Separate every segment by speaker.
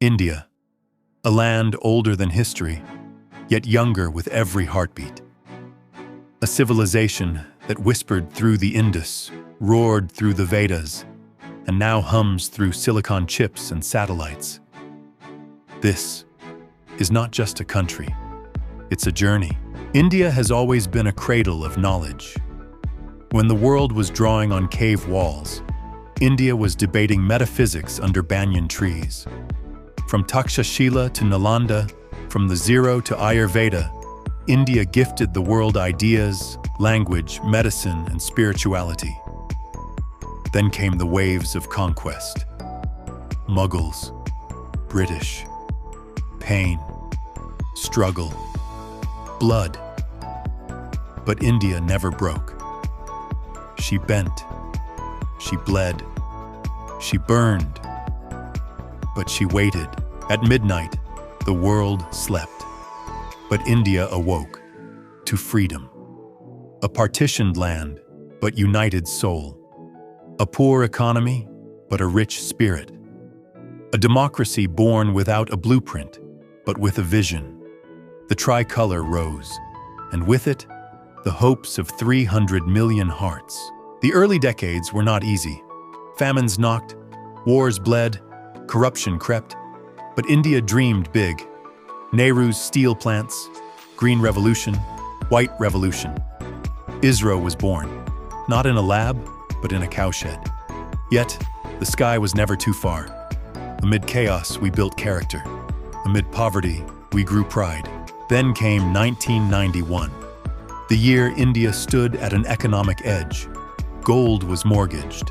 Speaker 1: India, a land older than history, yet younger with every heartbeat. A civilization that whispered through the Indus, roared through the Vedas, and now hums through silicon chips and satellites. This is not just a country, it's a journey. India has always been a cradle of knowledge. When the world was drawing on cave walls, India was debating metaphysics under banyan trees. From Takshashila to Nalanda, from the Zero to Ayurveda, India gifted the world ideas, language, medicine, and spirituality. Then came the waves of conquest. Mughals, British, pain, struggle, blood. But India never broke. She bent, she bled, she burned, but she waited. At midnight, the world slept, but India awoke to freedom. A partitioned land, but united soul. A poor economy, but a rich spirit. A democracy born without a blueprint, but with a vision. The tricolor rose, and with it, the hopes of 300 million hearts. The early decades were not easy. Famines knocked, wars bled, corruption crept, but India dreamed big. Nehru's steel plants, Green Revolution, White Revolution. ISRO was born, not in a lab, but in a cowshed. Yet, the sky was never too far. Amid chaos, we built character. Amid poverty, we grew pride. Then came 1991, the year India stood at an economic edge. Gold was mortgaged,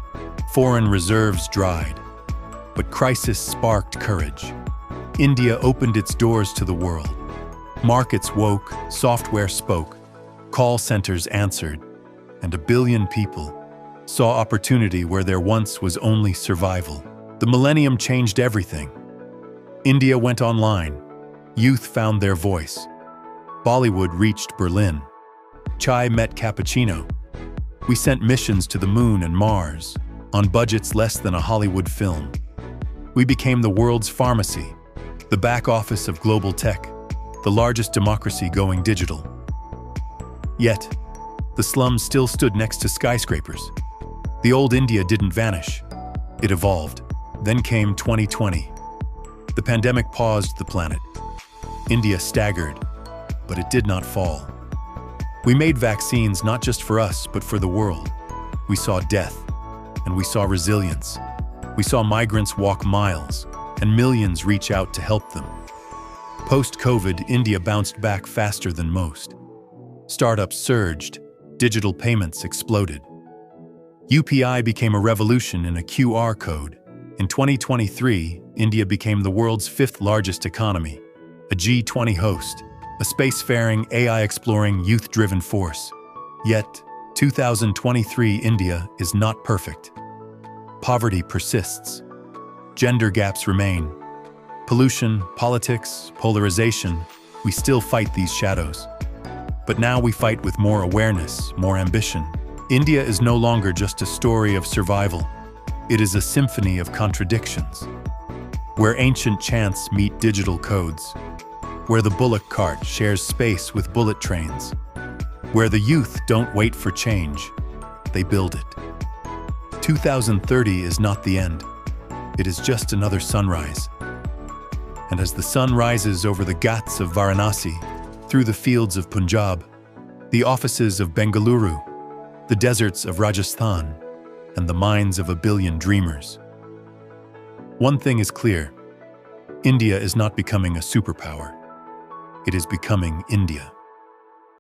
Speaker 1: foreign reserves dried, but crisis sparked courage. India opened its doors to the world. Markets woke, software spoke, call centers answered, and 1 billion people saw opportunity where there once was only survival. The millennium changed everything. India went online. Youth found their voice. Bollywood reached Berlin. Chai met cappuccino. We sent missions to the moon and Mars, on budgets less than a Hollywood film. We became the world's pharmacy, the back office of global tech, the largest democracy going digital. Yet, the slums still stood next to skyscrapers. The old India didn't vanish. It evolved. Then came 2020. The pandemic paused the planet. India staggered, but it did not fall. We made vaccines not just for us, but for the world. We saw death, and we saw resilience. We saw migrants walk miles, and millions reach out to help them. Post-COVID, India bounced back faster than most. Startups surged, digital payments exploded. UPI became a revolution in a QR code. In 2023, India became the world's 5th largest economy, a G20 host, a spacefaring, AI-exploring, youth-driven force. Yet, 2023 India is not perfect. Poverty persists. Gender gaps remain. Pollution, politics, polarization, we still fight these shadows. But now we fight with more awareness, more ambition. India is no longer just a story of survival. It is a symphony of contradictions, where ancient chants meet digital codes, where the bullock cart shares space with bullet trains, where the youth don't wait for change, they build it. 2030 is not the end. It is just another sunrise. And as the sun rises over the ghats of Varanasi, through the fields of Punjab, the offices of Bengaluru, the deserts of Rajasthan, and the minds of 1 billion dreamers, one thing is clear: India is not becoming a superpower. It is becoming India.